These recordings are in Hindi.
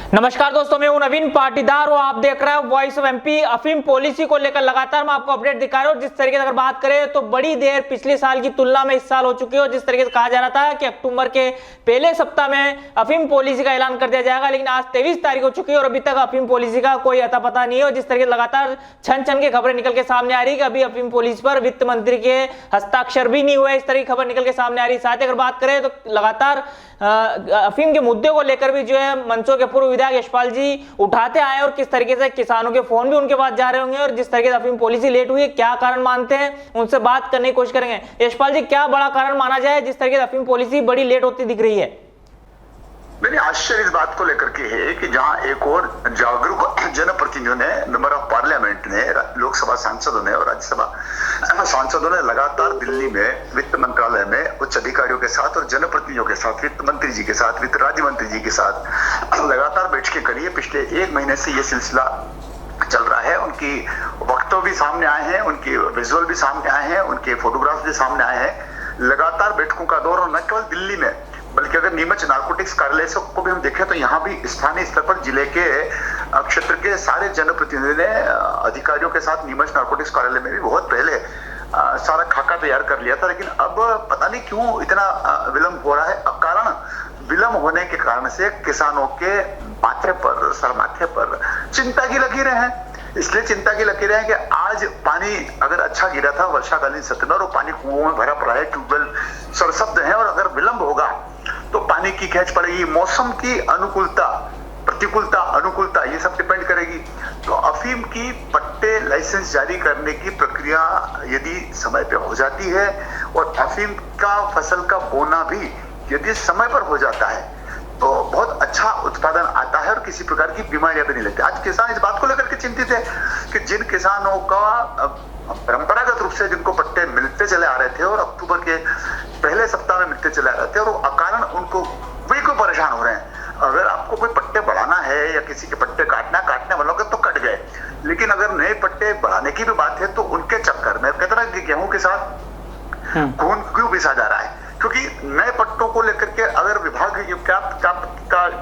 नमस्कार दोस्तों, मैं हूं नवीन पाटीदार और आप देख रहे हैं वॉइस ऑफ एमपी। अफीम पॉलिसी को लेकर लगातार मैं आपको अपडेट दिखा रहा हूं। जिस तरीके से अगर बात करें तो बड़ी देर पिछले साल की तुलना में इस साल हो चुकी है और जिस तरीके से कहा जा रहा था कि अक्टूबर के पहले सप्ताह में अफीम पॉलिसी का ऐलान कर दिया जाएगा, लेकिन आज 23 तारीख हो चुकी है और अभी तक अफीम पॉलिसी का कोई अता पता नहीं है। और जिस तरीके से लगातार छन छन के खबरें निकल के सामने आ रही है कि अभी अफीम पॉलिसी पर वित्त मंत्री के हस्ताक्षर भी नहीं हुए, इस तरह की खबर निकल के सामने आ रही है। साथ ही अगर बात करें तो लगातार अफीम के मुद्दे को लेकर भी जो है मंचों के पूर्व विधायक यशपाल जी उठाते आए और किस तरीके से किसानों के फोन भी उनके पास जा रहे होंगे और जिस तरीके से अफीम पॉलिसी लेट हुई है, क्या कारण मानते हैं, उनसे बात करने की कोशिश करेंगे। यशपाल जी, क्या बड़ा कारण माना जाए जिस तरीके से अफीम पॉलिसी बड़ी लेट होती दिख रही है? मेरी आश्चर्य इस बात को लेकर के है कि जहां एक और जागरूक जनप्रतिनिधियों ने, मेंबर ऑफ पार्लियामेंट ने, लोकसभा सांसदों ने और राज्यसभा सांसदों ने लगातार दिल्ली में वित्त मंत्रालय में उच्च अधिकारियों के साथ और जनप्रतिनिधियों के साथ, वित्त मंत्री जी के साथ, वित्त राज्य मंत्री जी के साथ लगातार बैठकें करी है। पिछले 1 महीने से ये सिलसिला चल रहा है। उनकी वक्तव्य भी सामने आए हैं, उनके विजुअल भी सामने आए हैं, उनके फोटोग्राफ भी सामने आए हैं। लगातार बैठकों का दौर, और न केवल दिल्ली में बल्कि अगर नीमच नारकोटिक्स कार्यालय को भी हम देखें तो यहाँ भी स्थानीय स्तर पर जिले के क्षेत्र के सारे जनप्रतिनिधियों ने अधिकारियों के साथ नीमच नारकोटिक्स कार्यालय में भी बहुत पहले सारा खाका तैयार कर लिया था। लेकिन अब पता नहीं क्यों इतना विलंब हो रहा है। कारण विलंब होने के कारण से किसानों के माथे पर, सर माथे पर चिंता की लकीरें हैं। इसलिए चिंता की लकीरें हैं कि आज पानी अगर अच्छा गिरा था वर्षाकालीन सत्र में और पानी कुओं में भरा पड़ा है, ट्यूबवेल सरसब्द है, और अगर विलंब होगा तो पानी की खेच पड़ेगी। मौसम की अनुकूलता, प्रतिकूलता, अनुकूलता, ये सब डिपेंड करेगी। तो अफीम की पट्टे लाइसेंस जारी करने की प्रक्रिया यदि समय पे हो जाती है और अफीम का फसल का बोना भी यदि समय पर हो जाता है तो बहुत अच्छा उत्पादन आता है और किसी प्रकार की बीमारियां भी नहीं लगती। आज किसान इस बात को लेकर के चिंतित है कि जिन किसानों का परंपरागत रूप से जिनको पट्टे मिलते चले आ रहे थे और अक्टूबर के पहले सप्ताह में मिलते चले आ रहे थे और वो अकारण उनको वे को परेशान हो रहे हैं। अगर आपको कोई पट्टे बढ़ाना है या किसी के पट्टे काटने वालों के तो कट गए, लेकिन अगर नए पट्टे बढ़ाने की भी बात है तो उनके चक्कर में कहते ना कि गेहूं के साथ खून क्यों पिसा जा रहा है, क्योंकि नए पट्टों को लेकर के अगर विभाग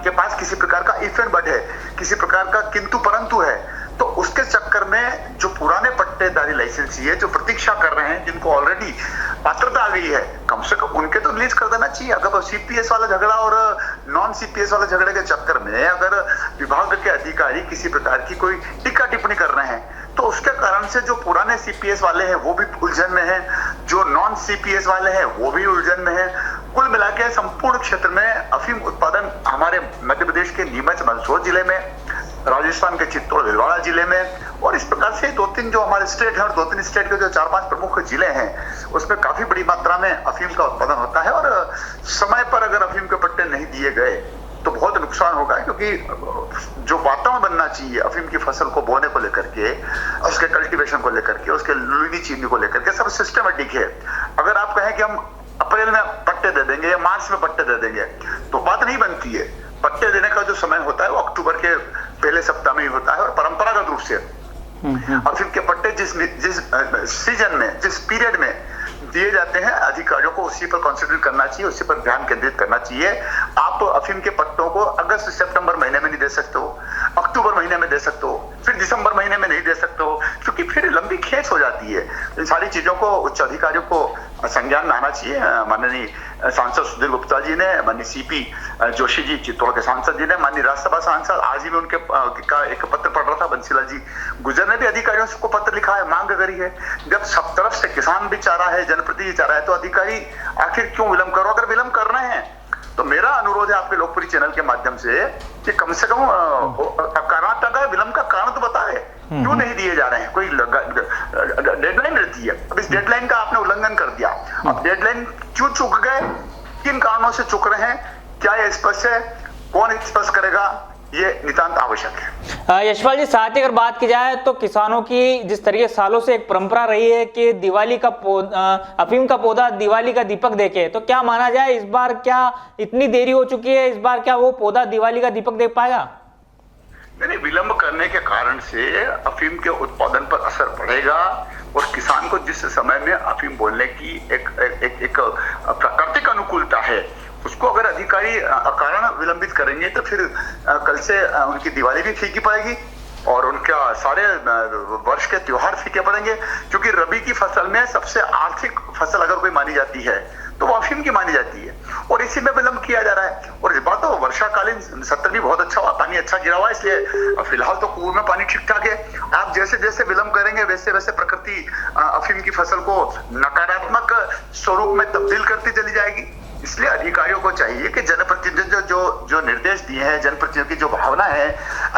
के पास किसी प्रकार का इफ एंड बट है, किसी प्रकार का किंतु परंतु है, तो उसके चक्कर में जो पुराने पट्टेदारी लाइसेंसी है, जो प्रतीक्षा कर रहे हैं, जिनको ऑलरेडी पात्रता आ गई है, कम से कम उनके तो रिलीज कर देना चाहिए। अगर सीपीएस वाला झगड़ा और नॉन सीपीएस वाला झगड़े के चक्कर में अगर विभाग के अधिकारी किसी प्रकार की कोई टिक्का टिप्पणी कर रहे हैं तो उसके कारण से जो पुराने सीपीएस वाले हैं वो भी उलझन में है, जो नॉन सीपीएस वाले हैं वो भी उलझन में है। कुल मिला के संपूर्ण क्षेत्र में अफीम उत्पादन हमारे मध्य प्रदेश के नीमच मंदसौर जिले में, राजस्थान के चित्तौड़ भिलवाड़ा जिले में और इस प्रकार से 2-3 जो हमारे स्टेट हैं और 2-3 स्टेट के जो 4-5 प्रमुख जिले हैं उसमें काफी बड़ी मात्रा में अफीम का उत्पादन होता है। और समय पर अगर अफीम के पट्टे नहीं दिए गए तो बहुत नुकसान होगा, क्योंकि जो वातावरण बनना चाहिए अफीम की फसल को बोने को लेकर के, उसके कल्टीवेशन को लेकर के, उसके लुईनी चीनी को लेकर के सब सिस्टमेटिक है। अगर आप कहें कि हम अप्रैल में पट्टे दे देंगे या मार्च में पट्टे दे देंगे तो बात नहीं बनती है। पट्टे देने का जो समय होता है वो अक्टूबर के पहले सप्ताह में ही होता है और परंपरागत रूप से अफीम के पट्टे जिस सीजन में, जिस पीरियड में दिए जाते हैं, अधिकारियों को उसी पर कॉन्सेंट्रेट करना चाहिए, उसी पर ध्यान केंद्रित करना चाहिए। आप अफीम के पट्टों को अगस्त सितंबर महीने में नहीं दे सकते हो, अक्टूबर महीने में दे सकते हो, फिर दिसंबर महीने में नहीं दे सकते हो, क्योंकि फिर लंबी खेच हो जाती है। इन सारी चीजों को उच्च अधिकारियों को संज्ञान में आना चाहिए। माननीय सांसद सुधीर गुप्ता जी ने, माननीय सीपी जोशी जी चित्तौड़ के सांसद जी ने, माननीय राज्यसभा सांसद, आज ही में उनके का एक पत्र पढ़ रहा था, बंसीलाल जी गुजर ने भी अधिकारियों को पत्र लिखा है, मांग करी है। जब सब तरफ से किसान भी चाह रहा है, जनप्रतिनिधि चाह रहा है, तो अधिकारी आखिर क्यों विलंब करो? अगर विलंब कर रहे हैं तो मेरा अनुरोध है आपके लोकप्रिय चैनल के माध्यम से कि कम से कम विलंब का कारण तो बताए, क्यों नहीं दिए जा रहे हैं। कोई डेडलाइन रहती है, अब इस डेडलाइन का आपने उल्लंघन कर दिया। अब डेडलाइन क्यों चूक गए, किन कारणों से चूक रहे हैं, क्या ये स्पष्ट है? कौन स्पष्ट करेगा? ये नितांत आवश्यक है। यशपाल जी, साथ ही अगर बात की जाए तो किसानों की जिस तरीके सालों से एक परंपरा रही है कि दिवाली का अफीम का पौधा दिवाली का दीपक देखे, तो क्या माना जाए इस बार क्या इतनी देरी हो चुकी है, इस बार क्या वो पौधा दिवाली का दीपक देख पाएगा? नहीं, विलंब करने के कारण से अफीम के उत्पादन पर असर पड़ेगा और किसान को जिस समय में अफीम बोलने की एक प्राकृतिक अनुकूलता है उसको अगर अधिकारी कारण विलंबित करेंगे तो फिर कल से उनकी दिवाली भी फीकी पड़ेगी और उनका सारे वर्ष के त्योहार फीके पड़ेंगे, क्योंकि रबी की फसल में सबसे आर्थिक फसल अगर कोई मानी जाती है तो वो अफीम की मानी जाती है, और इसी में विलंब किया जा रहा है। और इस बात तो वर्षाकालीन सत्र भी बहुत अच्छा हुआ, पानी अच्छा गिरा हुआ है, इसलिए फिलहाल तो कुएं में पानी ठीक ठाक है। आप जैसे जैसे विलंब करेंगे वैसे वैसे प्रकृति अफीम की फसल को नकारात्मक स्वरूप में तब्दील करती चली जाएगी। इसलिए अधिकारियों को चाहिए कि जनप्रतिनिधियों जो निर्देश दिए हैं, जनप्रतिनिधियों की जो भावना है,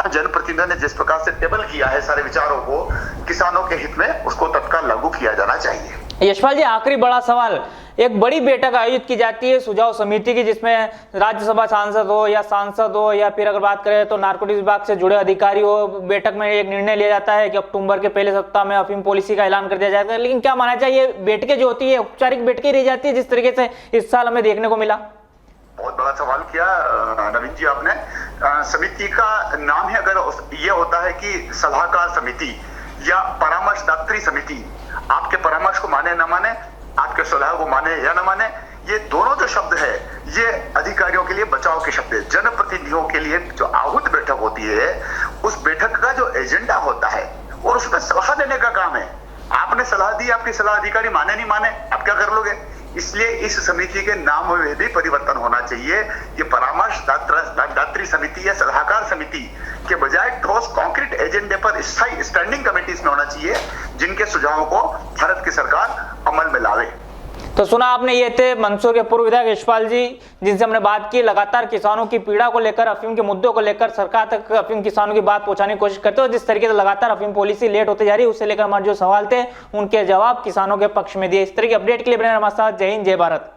जनप्रतिनिधियों ने जिस प्रकार से टेबल किया है सारे विचारों को किसानों के हित में, उसको तत्काल लागू किया जाना चाहिए। यशपाल जी, आखिरी बड़ा सवाल, एक बड़ी बैठक आयोजित की जाती है सुझाव समिति की, जिसमें राज्यसभा सांसद हो या सांसद हो या फिर अगर बात करें तो नारकोटिक्स विभाग से जुड़े अधिकारी हो, बैठक में एक निर्णय लिया जाता है कि अक्टूबर के पहले सप्ताह में अफीम पॉलिसी का ऐलान कर दिया जाएगा। लेकिन क्या माना जाए, ये बैठकें जो होती है औपचारिक बैठकें रह जाती है जिस तरीके से इस साल हमें देखने को मिला? बहुत बड़ा सवाल किया नवीन जी आपने। समिति का नाम ही अगर ये होता है कि सलाहकार समिति या परामर्शदात्री समिति, आपके परामर्श को माने न माने, आपके सलाह को माने या न माने, ये दोनों जो शब्द है ये अधिकारियों के लिए बचाव के शब्द है। जनप्रतिनिधियों के लिए जो आहूत बैठक होती है, उस बैठक का जो एजेंडा होता है और उसमें सलाह देने का काम है। आपने सलाह दी, आपकी सलाह अधिकारी माने नहीं माने, आप क्या कर लोगे? इसलिए इस समिति के नाम में भी परिवर्तन होना चाहिए। ये परामर्शदात्री समिति या सलाहकार समिति के बजाय ठोस कॉन्क्रीट एजेंडे पर स्थायी स्टैंडिंग कमेटीज में होना चाहिए, जिनके सुझावों को भारत की सरकार अमल में लावे। तो सुना आपने, ये थे मंदसौर के पूर्व विधायक यशपाल जी, जिनसे हमने बात की। लगातार किसानों की पीड़ा को लेकर, अफीम के मुद्दों को लेकर सरकार तक अफीम किसानों की बात पहुंचाने की कोशिश करते हो। जिस तरीके से लगातार अफीम पॉलिसी लेट होते जा रही है, उससे लेकर हमारे जो सवाल थे उनके जवाब किसानों के पक्ष में दिए। इस तरह की अपडेट के लिए बने हमारे साथ। जय हिंद, जय भारत।